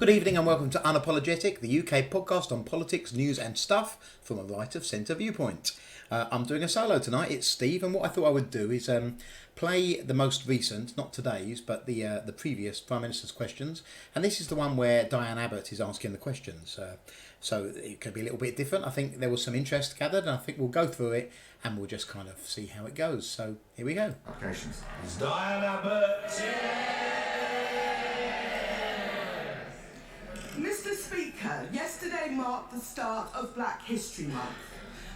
Good evening and welcome to Unapologetic, the UK podcast on politics, news and stuff from a right-of-centre viewpoint. I'm doing a solo tonight, it's Steve, and what I thought I would do is play the most recent, not today's, but the previous Prime Minister's questions. And this is the one where Diane Abbott is asking the questions. So it could be a little bit different. I think there was some interest gathered, and I think we'll go through it and we'll just kind of see how it goes. So here we go. Applications. It's Diane Abbott. Mr. Speaker, yesterday marked the start of Black History Month,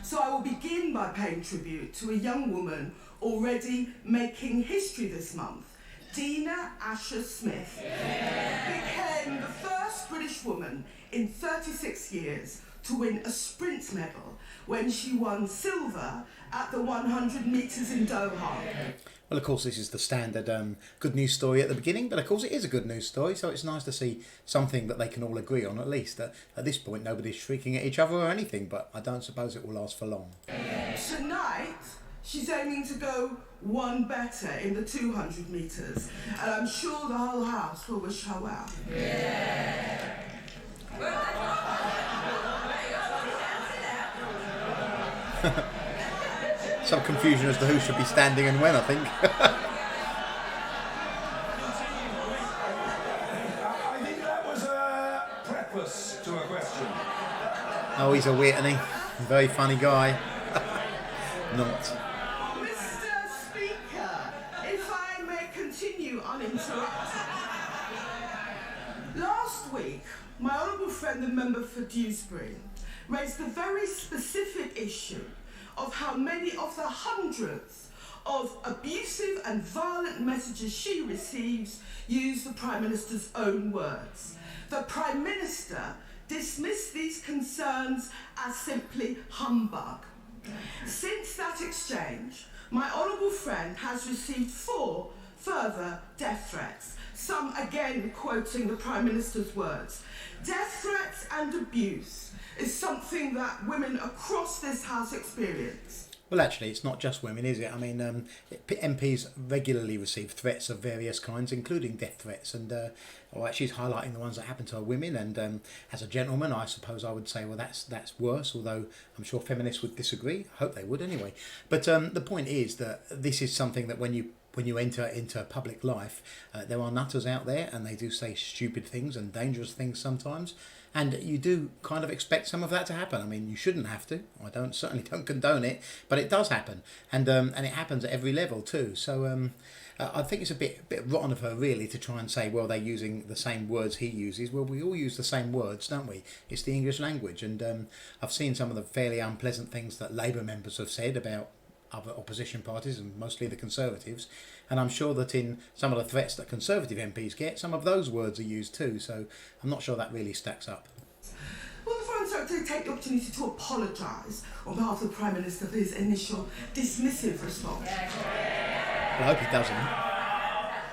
so I will begin by paying tribute to a young woman already making history this month. Dina Asher Smith became the first British woman in 36 years to win a sprint medal when she won silver at the 100 metres in Doha. Well, of course, this is the standard good news story at the beginning, but of course it is a good news story, so it's nice to see something that they can all agree on, at least. At this point, nobody's shrieking at each other or anything, but I don't suppose it will last for long. Tonight, she's aiming to go one better in the 200 metres, and I'm sure the whole house will wish her well. Yeah. Some confusion as to who should be standing and when, I think. I think that was a preface to a question. Oh, he's a wit, isn't he? Very funny guy. Not. Mr. Speaker, if I may continue uninterrupted. Last week, my honourable friend, the member for Dewsbury, raised the very specific issue of how many of the hundreds of abusive and violent messages she receives use the Prime Minister's own words. The Prime Minister dismissed these concerns as simply humbug. Since that exchange, my honourable friend has received 4 further death threats, some again quoting the Prime Minister's words. Death threats and abuse is something that women across this House experience. Well, actually, it's not just women, is it? I mean, MPs regularly receive threats of various kinds, including death threats, and she's highlighting the ones that happen to her women. And as a gentleman, I suppose I would say, well, that's worse. Although I'm sure feminists would disagree. I hope they would anyway. But the point is that this is something that when you enter into public life, there are nutters out there, and they do say stupid things and dangerous things sometimes. And you do kind of expect some of that to happen. I mean, you shouldn't have to. I certainly don't condone it, but it does happen, and it happens at every level too. So I think it's a bit rotten of her, really, to try and say, well, they're using the same words he uses. Well, we all use the same words, don't we? It's the English language, and I've seen some of the fairly unpleasant things that Labour members have said about other opposition parties, and mostly the Conservatives, and I'm sure that in some of the threats that Conservative MPs get, some of those words are used too, so I'm not sure that really stacks up. Will the Foreign Secretary take the opportunity to apologise on behalf of the Prime Minister for his initial dismissive response? Well, I hope he doesn't.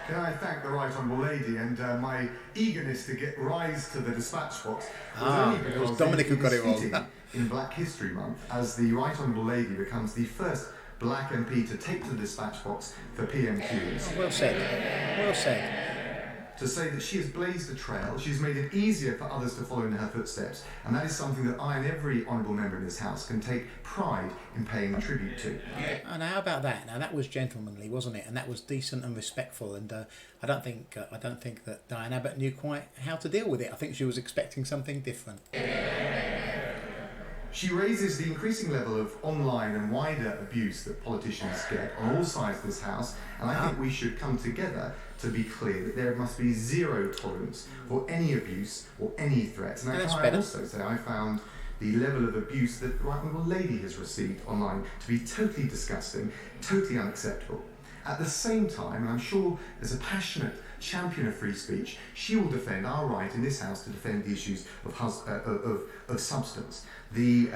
Can I thank the Right Honourable Lady, and my eagerness to get rise to the dispatch box was only because it was Dominic who got it wrong. In Black History Month, as the Right Honourable Lady becomes the first Black MP to take to the dispatch box for PMQs. Well said. Well said. To say that she has blazed a trail, she's made it easier for others to follow in her footsteps, and that is something that I and every honourable member in this House can take pride in paying tribute to. And how about that? Now that was gentlemanly, wasn't it? And that was decent and respectful. And I don't think that Diane Abbott knew quite how to deal with it. I think she was expecting something different. She raises the increasing level of online and wider abuse that politicians get on all sides of this House, and I think we should come together to be clear that there must be zero tolerance for any abuse or any threats. And I also say I found the level of abuse that the Right Honourable Lady has received online to be totally disgusting, totally unacceptable. At the same time, and I'm sure as a passionate champion of free speech, she will defend our right in this House to defend the issues of substance. The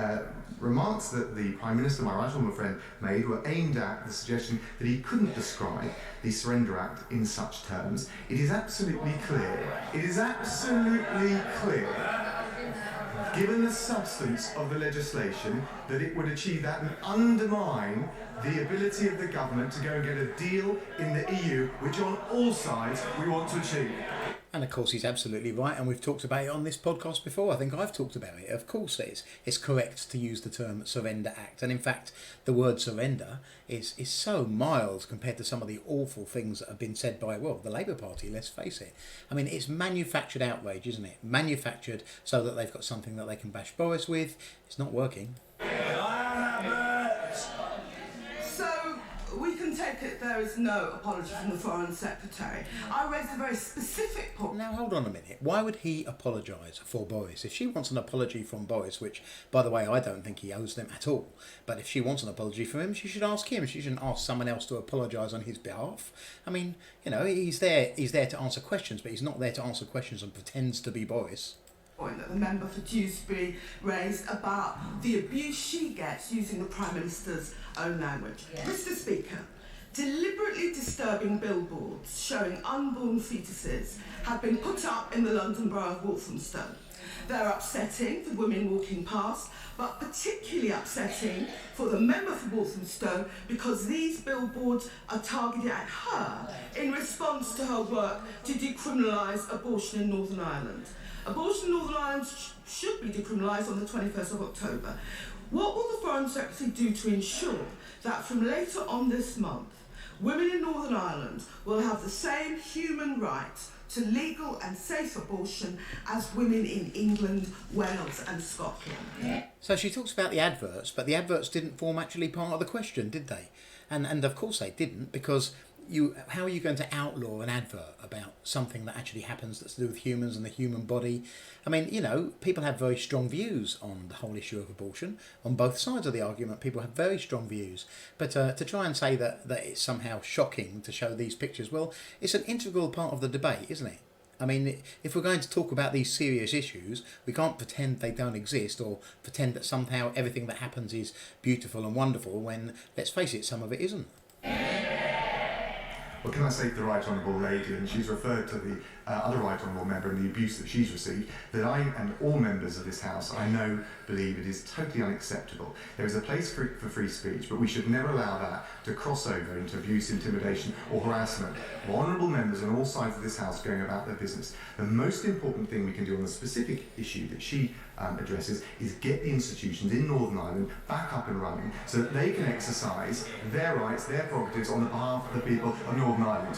remarks that the Prime Minister, my right honourable friend, made were aimed at the suggestion that he couldn't describe the Surrender Act in such terms. It is absolutely clear, given the substance of the legislation, that it would achieve that and undermine the ability of the government to go and get a deal in the EU, which on all sides we want to achieve. And of course, he's absolutely right, and we've talked about it on this podcast before. I think I've talked about it. Of course, it's correct to use the term surrender act, and in fact, the word surrender is so mild compared to some of the awful things that have been said by, well, the Labour Party. Let's face it. I mean, it's manufactured outrage, isn't it? Manufactured so that they've got something that they can bash Boris with. It's not working. So we can take it there is no apology from the Foreign Secretary. I raised a very specific point. Now, hold on a minute. Why would he apologise for Boris? If she wants an apology from Boris, which, by the way, I don't think he owes them at all, but if she wants an apology from him, she should ask him. She shouldn't ask someone else to apologise on his behalf. I mean, you know, he's there to answer questions, but he's not there to answer questions and pretends to be Boris. Point that the member for Dewsbury raised about the abuse she gets using the Prime Minister's own language. Yeah. Mr. Speaker, deliberately disturbing billboards showing unborn fetuses have been put up in the London Borough of Walthamstow. They're upsetting for women walking past, but particularly upsetting for the member for Walthamstow because these billboards are targeted at her in response to her work to decriminalise abortion in Northern Ireland. Abortion in Northern Ireland should be decriminalised on the 21st of October. What will the Foreign Secretary do to ensure that from later on this month, women in Northern Ireland will have the same human rights to legal and safe abortion as women in England, Wales and Scotland? So she talks about the adverts, but the adverts didn't form actually part of the question, did they? And of course they didn't, because how are you going to outlaw an advert about something that actually happens that's to do with humans and the human body? I mean, you know, people have very strong views on the whole issue of abortion. On both sides of the argument, people have very strong views. But to try and say that it's somehow shocking to show these pictures, well, it's an integral part of the debate, isn't it? I mean, if we're going to talk about these serious issues, we can't pretend they don't exist or pretend that somehow everything that happens is beautiful and wonderful when, let's face it, some of it isn't. Well, can I say to the Right Honourable Lady, and she's referred to the other Right Honourable member and the abuse that she's received, that I and all members of this House, I know, believe it is totally unacceptable. There is a place for free speech, but we should never allow that to cross over into abuse, intimidation or harassment. Honourable members on all sides of this House going about their business. The most important thing we can do on the specific issue that she addresses is get the institutions in Northern Ireland back up and running so that they can exercise their rights, their prerogatives on the behalf of the people of Northern Ireland.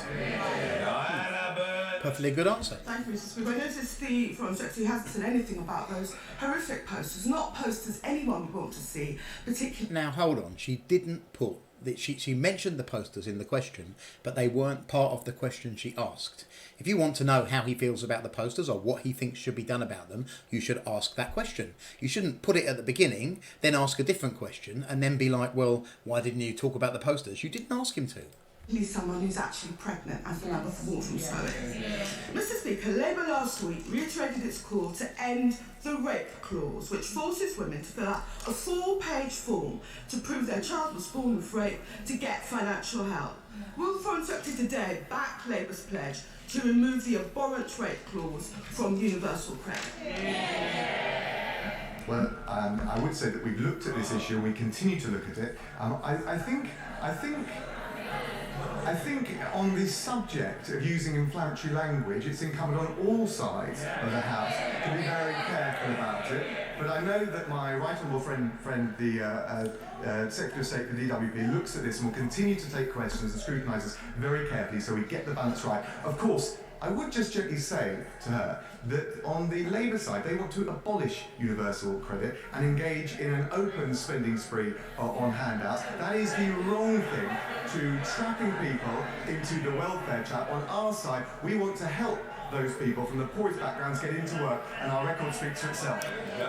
Perfectly good answer. Thank you, Mr. Speaker. I noticed the Foreign Secretary hasn't said anything about those horrific posters, not posters anyone would want to see, particularly... Now, hold on. She didn't put... She mentioned the posters in the question, but they weren't part of the question she asked. If you want to know how he feels about the posters or what he thinks should be done about them, you should ask that question. You shouldn't put it at the beginning, then ask a different question, and then be like, well, why didn't you talk about the posters? You didn't ask him to. Someone who's actually pregnant, as the member for Walthamstow is. Mr. Speaker, Labour last week reiterated its call to end the rape clause, which forces women to fill out a 4-page form to prove their child was born with rape to get financial help. Will the Foreign Secretary today back Labour's pledge to remove the abhorrent rape clause from universal credit? Well, I would say that we've looked at this issue and we continue to look at it. I think on this subject of using inflammatory language, it's incumbent on all sides of the House to be very careful about it. But I know that my right honourable friend the Secretary of State for the DWP, looks at this and will continue to take questions and scrutinise this very carefully so we get the balance right. Of course, I would just gently say to her that on the Labour side, they want to abolish universal credit and engage in an open spending spree on handouts. That is the wrong thing to trapping people into the welfare trap. On our side, we want to help those people from the poorest backgrounds get into work, and our record speaks for itself.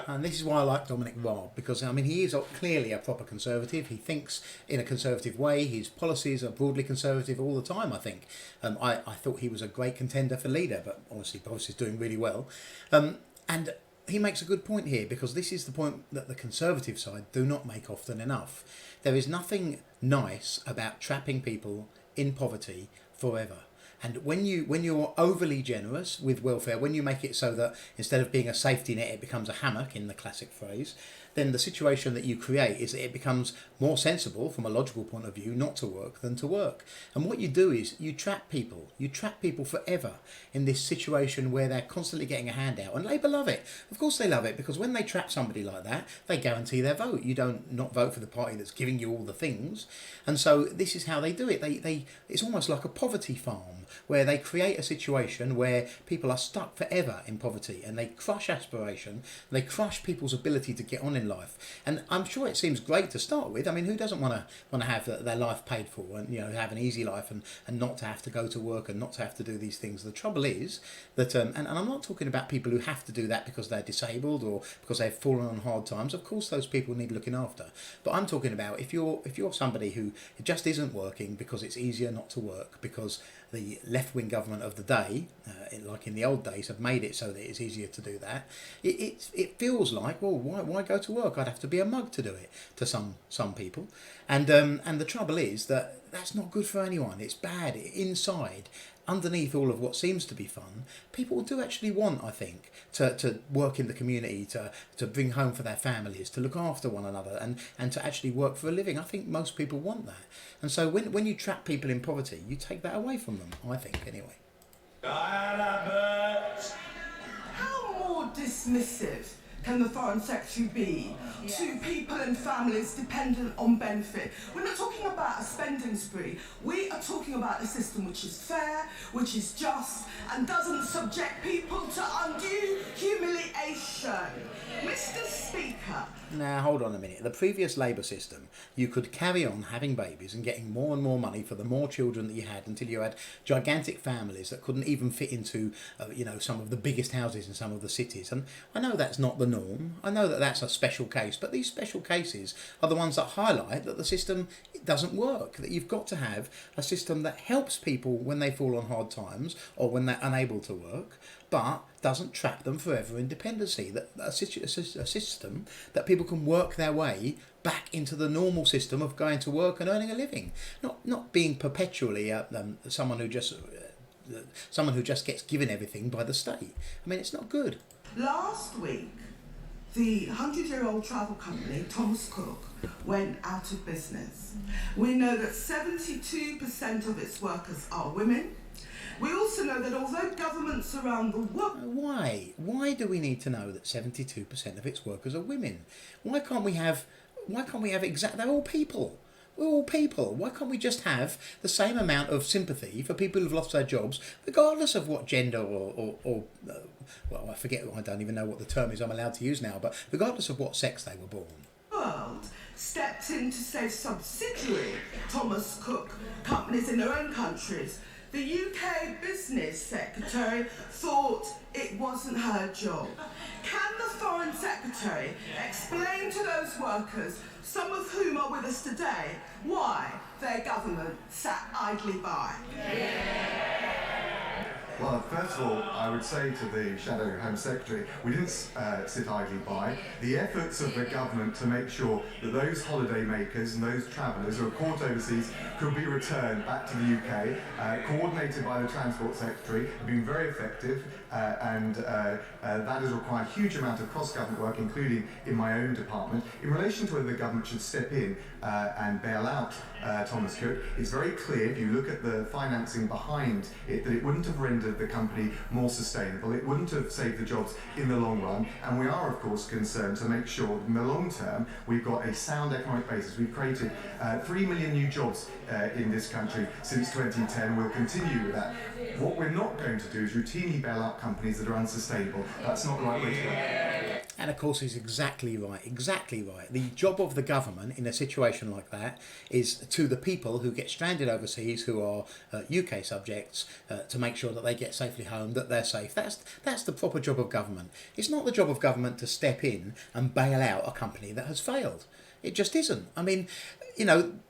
And this is why I like Dominic Raab, because I mean he is clearly a proper conservative. He thinks in a conservative way. His policies are broadly conservative all the time, I think. I thought he was a great contender for leader, but obviously Boris is doing really well. And he makes a good point here, because this is the point that the conservative side do not make often enough. There is nothing nice about trapping people in poverty forever. And when you're overly generous with welfare, when you make it so that instead of being a safety net, it becomes a hammock, in the classic phrase, then the situation that you create is that it becomes more sensible from a logical point of view not to work than to work. And what you do is you trap people. You trap people forever in this situation where they're constantly getting a handout. And Labour love it. Of course they love it, because when they trap somebody like that, they guarantee their vote. You don't not vote for the party that's giving you all the things. And so this is how they do it. It's almost like a poverty farm, where they create a situation where people are stuck forever in poverty, and they crush aspiration, they crush people's ability to get on in life. And I'm sure it seems great to start with. I mean, who doesn't want to have their life paid for, and have an easy life, and not to have to go to work and not to have to do these things? The trouble is that and I'm not talking about people who have to do that because they're disabled or because they've fallen on hard times. Of course those people need looking after, but I'm talking about if you're somebody who just isn't working because it's easier not to work, because the left-wing government of the day, like in the old days, have made it so that it's easier to do that. It feels like, well, why go to work? I'd have to be a mug to do it to some people, and the trouble is that that's not good for anyone. It's bad inside. Underneath all of what seems to be fun, people do actually want, I think, to work in the community, to bring home for their families, to look after one another, and to actually work for a living. I think most people want that. And so when you trap people in poverty, you take that away from them, I think, anyway. Diane Abbott. How more dismissive can the Foreign Secretary be to people and families dependent on benefit? We're not talking about a spending spree. We are talking about a system which is fair, which is just, and doesn't subject people to undue humiliation. Mr. Speaker. Now, hold on a minute. The previous Labour system, you could carry on having babies and getting more and more money for the more children that you had, until you had gigantic families that couldn't even fit into, some of the biggest houses in some of the cities. And I know that's not the norm. I know that that's a special case, but these special cases are the ones that highlight that the system doesn't work, that you've got to have a system that helps people when they fall on hard times or when they're unable to work, but doesn't trap them forever in dependency. That a system that people can work their way back into the normal system of going to work and earning a living, not being perpetually someone who just gets given everything by the state. I mean, it's not good. Last week, the 100-year-old travel company, Thomas Cook, went out of business. We know that 72% of its workers are women. We also know that although governments around the world... Why do we need to know that 72% of its workers are women? Why can't we have they're all people. We're all people. Why can't we just have the same amount of sympathy for people who've lost their jobs, regardless of what gender or well, I forget, I don't even know what the term is I'm allowed to use now, but regardless of what sex they were born. World stepped in to save subsidiary Thomas Cook companies in their own countries. The UK Business Secretary thought it wasn't her job. Can the Foreign Secretary explain to those workers, some of whom are with us today, why their government sat idly by? Well, first of all, I would say to the Shadow Home Secretary, we didn't sit idly by. The efforts of the government to make sure that those holiday makers and those travellers who are caught overseas could be returned back to the UK, coordinated by the Transport Secretary, have been very effective, and that has required a huge amount of cross-government work, including in my own department. In relation to whether the government should step in and bail out Thomas Cook, it's very clear, if you look at the financing behind it, that it wouldn't have rendered the company more sustainable. It wouldn't have saved the jobs in the long run, and we are of course concerned to make sure that in the long term we've got a sound economic basis. We've created 3 million new jobs in this country since 2010. We'll continue with that. What we're not going to do is routinely bail out companies that are unsustainable. That's not the right way to go. And of course he's exactly right. The job of the government in a situation like that is to the people who get stranded overseas, who are UK subjects, to make sure that they get safely home, that they're safe. That's the proper job of government. It's not the job of government to step in and bail out a company that has failed. It just isn't. I mean,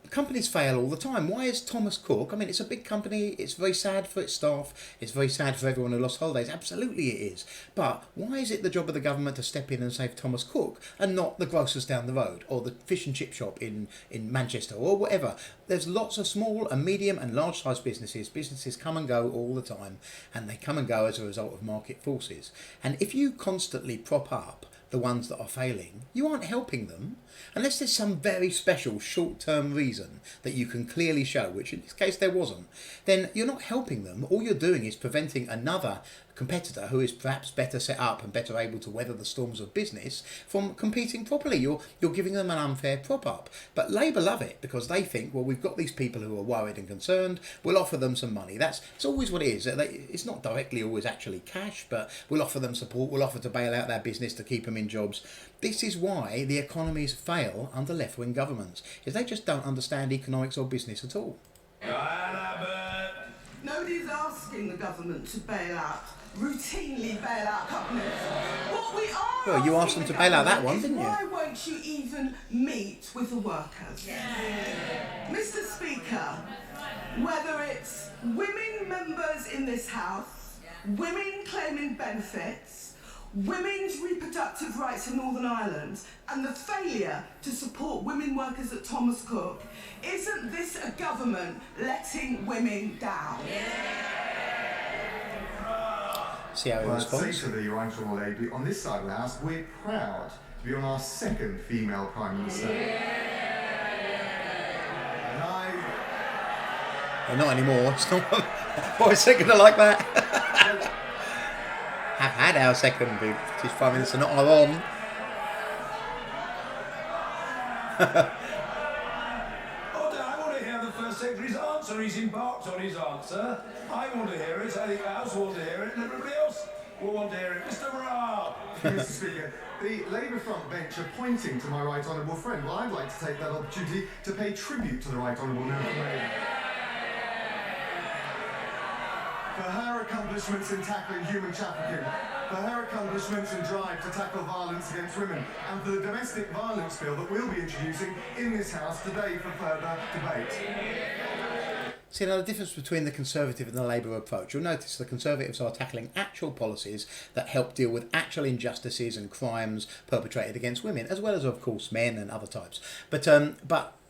companies fail all the time. Why is Thomas Cook? I mean, it's a big company. It's very sad for its staff. It's very sad for everyone who lost holidays. Absolutely it is. But why is it the job of the government to step in and save Thomas Cook and not the grocers down the road or the fish and chip shop in Manchester or whatever? There's lots of small and medium and large size businesses. Businesses come and go all the time, and they come and go as a result of market forces. And if you constantly prop up the ones that are failing, you aren't helping them. Unless there's some very special short-term reason that you can clearly show, which in this case there wasn't, then you're not helping them. All you're doing is preventing another competitor who is perhaps better set up and better able to weather the storms of business from competing properly. You're giving them an unfair prop up. But Labour love it because they think, well, we've got these people who are worried and concerned, we'll offer them some money. It's always what it is. It's not directly always actually cash, but we'll offer them support, we'll offer to bail out their business to keep them in jobs. This is why the economies fail under left-wing governments, is they just don't understand economics or business at all. Diane Abbott. Nobody's asking the government to routinely bail out companies. What we are Well, you asked them to bail out that one, didn't you? Why won't you even meet with the workers? Mr. Speaker, whether it's women members in this House, women claiming benefits, women's reproductive rights in Northern Ireland, and the failure to support women workers at Thomas Cook, isn't this a government letting women down? See how he Well, I'd say responds. to the right honourable lady, on this side of the House, we're proud to be on our second female Prime Minister. And Well, not anymore. It's not. Why is it going to like that? Have had our second British Prime Minister, not our own. Oh, I want to hear the First Secretary's answer. He's embarked on his answer. I want to hear it, I think the House want to hear it, and everybody else will want to hear it. Mr. Raab. Mr. Speaker, the Labour front bench are pointing to my right honourable friend. Well, I'd like to take that opportunity to pay tribute to the right honourable member for Labour. For her accomplishments in tackling human trafficking, for her accomplishments and drive to tackle violence against women, and for the domestic violence bill that we'll be introducing in this House today for further debate. See, now the difference between the Conservative and the Labour approach, you'll notice the Conservatives are tackling actual policies that help deal with actual injustices and crimes perpetrated against women, as well as, of course, men and other types. But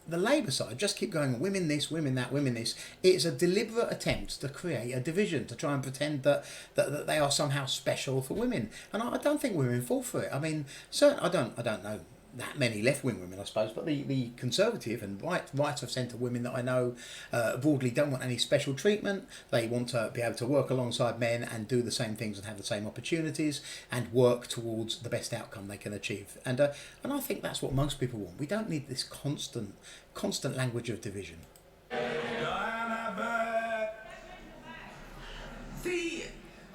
the Labour side just keep going, women this, women that, women this. It's a deliberate attempt to create a division, to try and pretend that they are somehow special for women. And I don't think women fall for it. I mean, certainly, I don't know that many left-wing women, I suppose, but the Conservative and right of centre women that I know broadly don't want any special treatment. They want to be able to work alongside men and do the same things and have the same opportunities and work towards the best outcome they can achieve. And I think that's what most people want. We don't need this constant language of division. Diane Abbott. The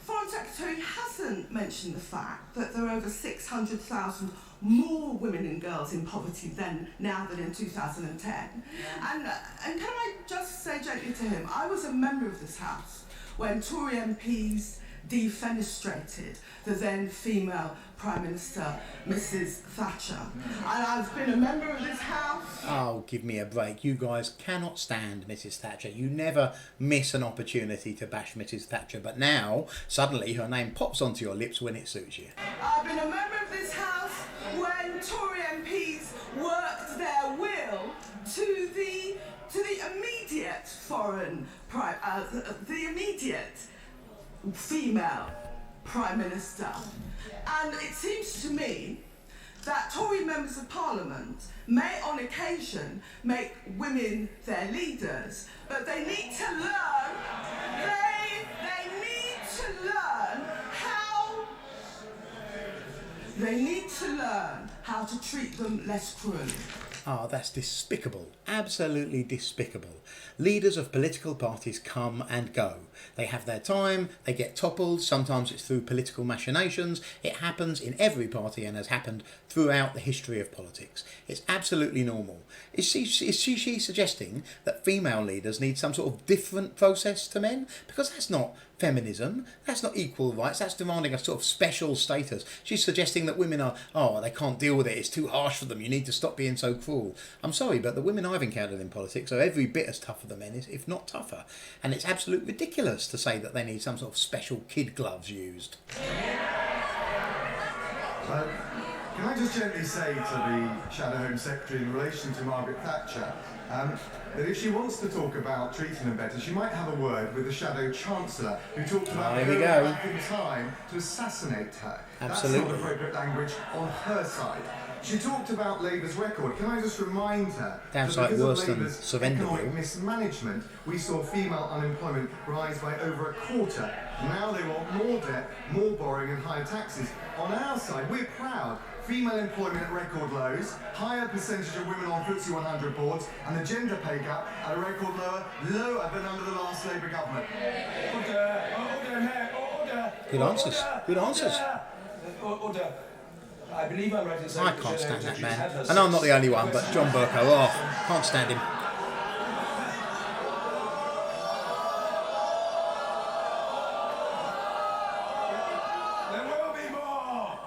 Foreign Secretary hasn't mentioned the fact that there are over 600,000 more women and girls in poverty now than in 2010. And can I just say gently to him, I was a member of this House when Tory MPs defenestrated the then female Prime Minister, Mrs. Thatcher. And I've been a member of this House. Oh, give me a break. You guys cannot stand Mrs. Thatcher. You never miss an opportunity to bash Mrs. Thatcher. But now, suddenly, her name pops onto your lips when it suits you. I've been a member of this House when Tory MPs worked their will to the immediate the immediate female Prime Minister. And it seems to me that Tory members of Parliament may on occasion make women their leaders, but they need to learn, they need to learn how to treat them less cruelly. Ah, that's despicable. Absolutely despicable. Leaders of political parties come and go. They have their time, they get toppled, sometimes it's through political machinations. It happens in every party and has happened throughout the history of politics. It's absolutely normal. Is she suggesting that female leaders need some sort of different process to men? Because that's not feminism, that's not equal rights, that's demanding a sort of special status. She's suggesting that women they can't deal with it, it's too harsh for them, you need to stop being so cruel. I'm sorry, but the women I've encountered in politics are every bit as tough as the men, if not tougher. And it's absolutely ridiculous to say that they need some sort of special kid gloves used. Can I just gently say to the Shadow Home Secretary in relation to Margaret Thatcher that if she wants to talk about treating them better, she might have a word with the Shadow Chancellor, who talked about going back in time to assassinate her. Absolutely. That's not appropriate language on her side. She talked about Labour's record. Can I just remind her that because of Labour's economic mismanagement, we saw female unemployment rise by over a quarter. Now they want more debt, more borrowing and higher taxes. On our side, we're proud. Female employment at record lows, higher percentage of women on FTSE 100 boards, and the gender pay gap at a record lower than under the last Labour government. Order. Good answers. Good answers. Order. I believe I'm right in saying I can't stand that man. I know I'm not the only one, but John Burko, oh, can't stand him. There will be more.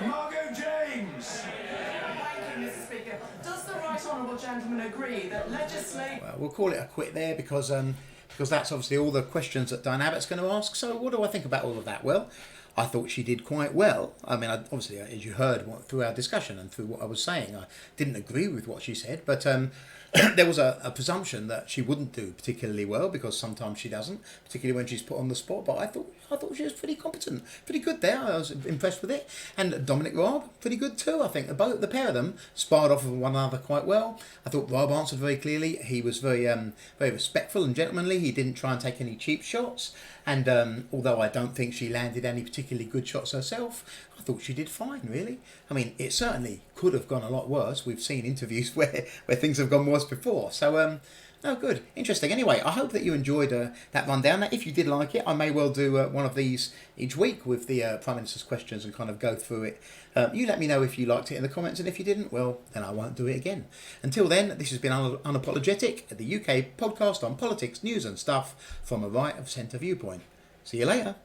Margot James. Thank you, Mr. Speaker. Does the right honourable gentleman agree that legislation... Well, we'll call it a quit there because that's obviously all the questions that Diane Abbott's going to ask. So what do I think about all of that? Well, I thought she did quite well. I mean, obviously, as you heard through our discussion and through what I was saying, I didn't agree with what she said, but there was a presumption that she wouldn't do particularly well because sometimes she doesn't, particularly when she's put on the spot. But I thought she was pretty competent, pretty good there. I was impressed with it. And Dominic Raab, pretty good too. I think the pair of them sparred off of one another quite well. I thought Raab answered very clearly. He was very respectful and gentlemanly. He didn't try and take any cheap shots. And although I don't think she landed any particularly good shots herself, I thought she did fine, really. I mean, it certainly could have gone a lot worse. We've seen interviews where things have gone worse before. So, no, good. Interesting. Anyway, I hope that you enjoyed that rundown. Now, if you did like it, I may well do one of these each week with the Prime Minister's questions and kind of go through it. You let me know if you liked it in the comments, and if you didn't, well, then I won't do it again. Until then, this has been Unapologetic, the UK podcast on politics, news and stuff from a right of centre viewpoint. See you later.